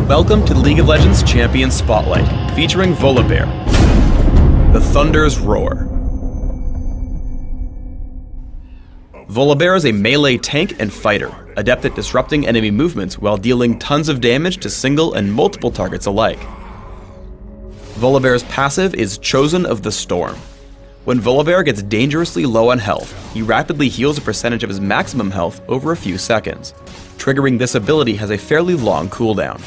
Welcome to League of Legends Champion Spotlight, featuring Volibear, the Thunder's Roar. Volibear is a melee tank and fighter, adept at disrupting enemy movements while dealing tons of damage to single and multiple targets alike. Volibear's passive is Chosen of the Storm. When Volibear gets dangerously low on health, he rapidly heals a percentage of his maximum health over a few seconds. Triggering this ability has a fairly long cooldown.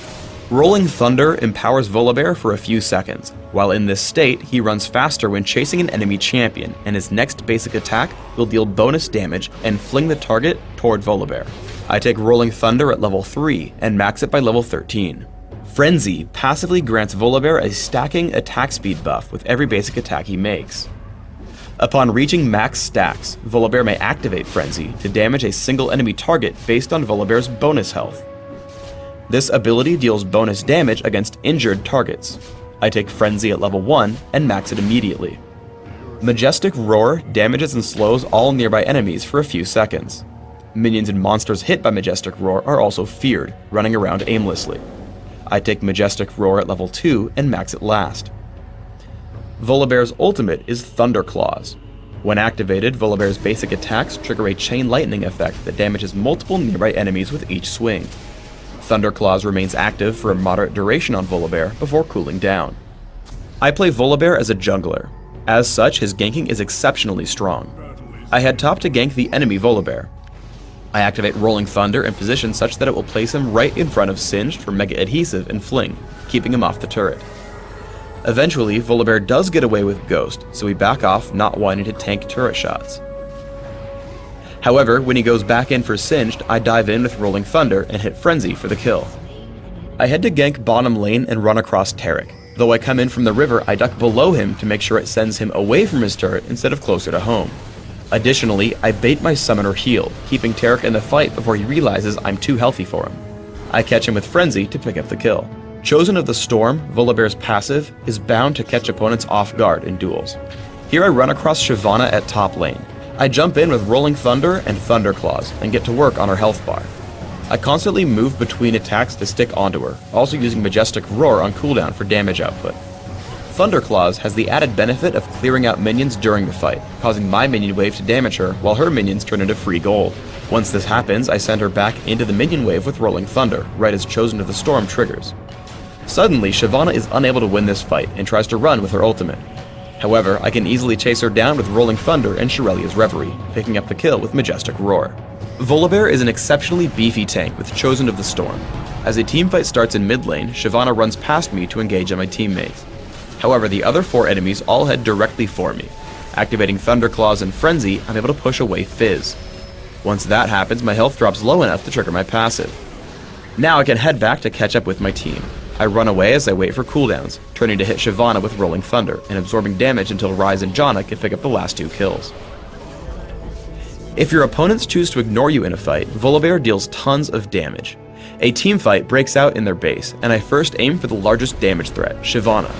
Rolling Thunder empowers Volibear for a few seconds. While in this state, he runs faster when chasing an enemy champion, and his next basic attack will deal bonus damage and fling the target toward Volibear. I take Rolling Thunder at level 3 and max it by level 13. Frenzy passively grants Volibear a stacking attack speed buff with every basic attack he makes. Upon reaching max stacks, Volibear may activate Frenzy to damage a single enemy target based on Volibear's bonus health. This ability deals bonus damage against injured targets. I take Frenzy at level 1 and max it immediately. Majestic Roar damages and slows all nearby enemies for a few seconds. Minions and monsters hit by Majestic Roar are also feared, running around aimlessly. I take Majestic Roar at level 2 and max it last. Volibear's ultimate is Thunderclaws. When activated, Volibear's basic attacks trigger a chain lightning effect that damages multiple nearby enemies with each swing. Thunderclaws remains active for a moderate duration on Volibear before cooling down. I play Volibear as a jungler. As such, his ganking is exceptionally strong. I head top to gank the enemy Volibear. I activate Rolling Thunder in position such that it will place him right in front of Singed for Mega Adhesive and Fling, keeping him off the turret. Eventually, Volibear does get away with Ghost, so we back off, not wanting to tank turret shots. However, when he goes back in for Singed, I dive in with Rolling Thunder and hit Frenzy for the kill. I head to gank bottom lane and run across Taric. Though I come in from the river, I duck below him to make sure it sends him away from his turret instead of closer to home. Additionally, I bait my summoner heal, keeping Taric in the fight before he realizes I'm too healthy for him. I catch him with Frenzy to pick up the kill. Chosen of the Storm, Volibear's passive, is bound to catch opponents off guard in duels. Here I run across Shyvana at top lane. I jump in with Rolling Thunder and Thunderclaws and get to work on her health bar. I constantly move between attacks to stick onto her, also using Majestic Roar on cooldown for damage output. Thunderclaws has the added benefit of clearing out minions during the fight, causing my minion wave to damage her while her minions turn into free gold. Once this happens, I send her back into the minion wave with Rolling Thunder, right as Chosen of the Storm triggers. Suddenly, Shyvana is unable to win this fight and tries to run with her ultimate. However, I can easily chase her down with Rolling Thunder and Shirelia's Reverie, picking up the kill with Majestic Roar. Volibear is an exceptionally beefy tank with Chosen of the Storm. As a teamfight starts in mid lane, Shyvana runs past me to engage on my teammates. However, the other 4 enemies all head directly for me. Activating Thunderclaws and Frenzy, I'm able to push away Fizz. Once that happens, my health drops low enough to trigger my passive. Now I can head back to catch up with my team. I run away as I wait for cooldowns, turning to hit Shyvana with Rolling Thunder and absorbing damage until Ryze and Janna can pick up the last 2 kills. If your opponents choose to ignore you in a fight, Volibear deals tons of damage. A teamfight breaks out in their base, and I first aim for the largest damage threat, Shyvana.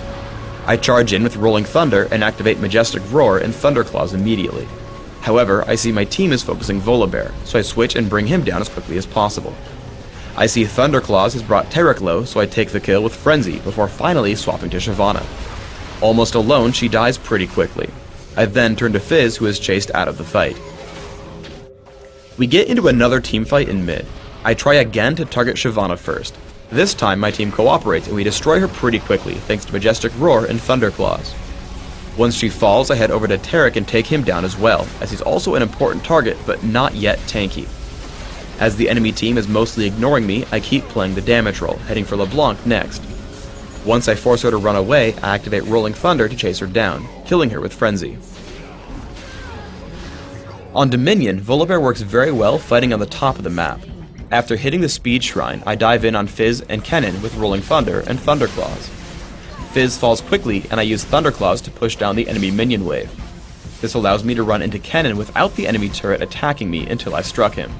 I charge in with Rolling Thunder and activate Majestic Roar and Thunderclaws immediately. However, I see my team is focusing Volibear, so I switch and bring him down as quickly as possible. I see Thunderclaws has brought Taric low, so I take the kill with Frenzy before finally swapping to Shyvana. Almost alone, she dies pretty quickly. I then turn to Fizz, who is chased out of the fight. We get into another teamfight in mid. I try again to target Shyvana first. This time my team cooperates and we destroy her pretty quickly thanks to Majestic Roar and Thunderclaws. Once she falls, I head over to Taric and take him down as well, as he's also an important target but not yet tanky. As the enemy team is mostly ignoring me, I keep playing the damage roll, heading for LeBlanc next. Once I force her to run away, I activate Rolling Thunder to chase her down, killing her with Frenzy. On Dominion, Volibear works very well fighting on the top of the map. After hitting the Speed Shrine, I dive in on Fizz and Kennen with Rolling Thunder and Thunderclaws. Fizz falls quickly and I use Thunderclaws to push down the enemy minion wave. This allows me to run into Kennen without the enemy turret attacking me until I've struck him.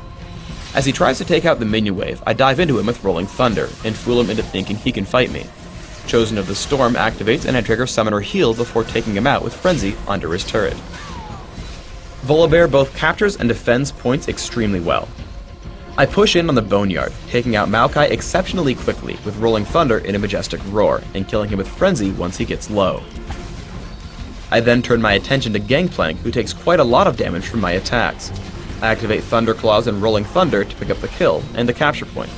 As he tries to take out the minion wave, I dive into him with Rolling Thunder and fool him into thinking he can fight me. Chosen of the Storm activates and I trigger Summoner Heal before taking him out with Frenzy under his turret. Volibear both captures and defends points extremely well. I push in on the Boneyard, taking out Maokai exceptionally quickly with Rolling Thunder in a Majestic Roar, and killing him with Frenzy once he gets low. I then turn my attention to Gangplank, who takes quite a lot of damage from my attacks. I activate Thunder Claws and Rolling Thunder to pick up the kill and the capture point.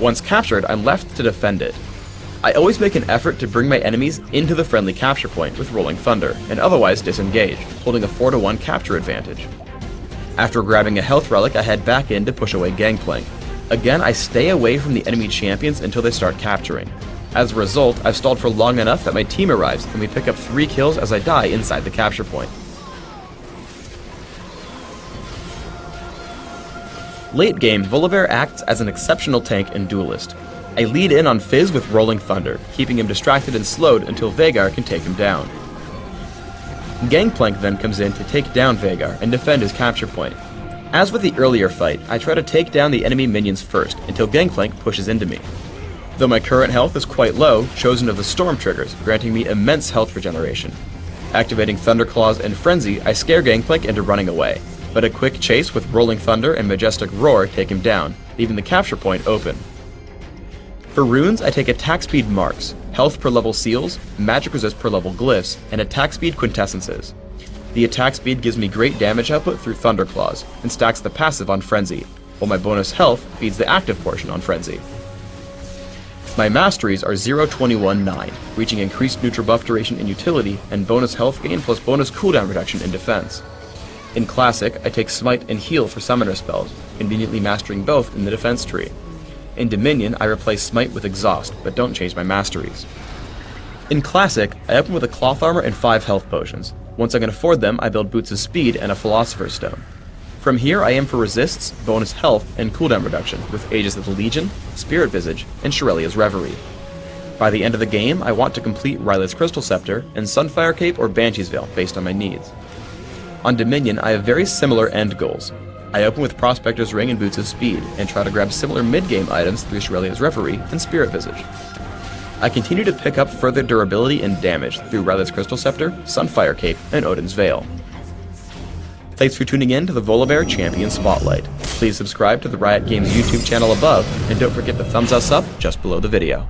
Once captured, I'm left to defend it. I always make an effort to bring my enemies into the friendly capture point with Rolling Thunder, and otherwise disengage, holding a 4-to-1 capture advantage. After grabbing a health relic, I head back in to push away Gangplank. Again, I stay away from the enemy champions until they start capturing. As a result, I've stalled for long enough that my team arrives, and we pick up 3 kills as I die inside the capture point. Late game, Volibear acts as an exceptional tank and duelist. I lead in on Fizz with Rolling Thunder, keeping him distracted and slowed until Veigar can take him down. Gangplank then comes in to take down Veigar and defend his capture point. As with the earlier fight, I try to take down the enemy minions first until Gangplank pushes into me. Though my current health is quite low, Chosen of the Storm triggers, granting me immense health regeneration. Activating Thunderclaws and Frenzy, I scare Gangplank into running away, but a quick chase with Rolling Thunder and Majestic Roar take him down, leaving the capture point open. For runes, I take attack speed marks, health per level seals, magic resist per level glyphs, and attack speed quintessences. The attack speed gives me great damage output through Thunderclaws, and stacks the passive on Frenzy, while my bonus health feeds the active portion on Frenzy. My masteries are 0-21-9, reaching increased neutral buff duration in utility, and bonus health gain plus bonus cooldown reduction in defense. In Classic, I take Smite and Heal for summoner spells, conveniently mastering both in the defense tree. In Dominion, I replace Smite with Exhaust, but don't change my masteries. In Classic, I open with a Cloth Armor and 5 health potions. Once I can afford them, I build Boots of Speed and a Philosopher's Stone. From here, I aim for resists, bonus health, and cooldown reduction with Aegis of the Legion, Spirit Visage, and Shirelia's Reverie. By the end of the game, I want to complete Rylith's Crystal Scepter and Sunfire Cape or Banshee's Veil based on my needs. On Dominion, I have very similar end goals. I open with Prospector's Ring and Boots of Speed, and try to grab similar mid-game items through Shirelia's Reverie and Spirit Visage. I continue to pick up further durability and damage through Rylith's Crystal Scepter, Sunfire Cape, and Odin's Veil. Thanks for tuning in to the Volibear Champion Spotlight. Please subscribe to the Riot Games YouTube channel above, and don't forget to thumbs us up just below the video.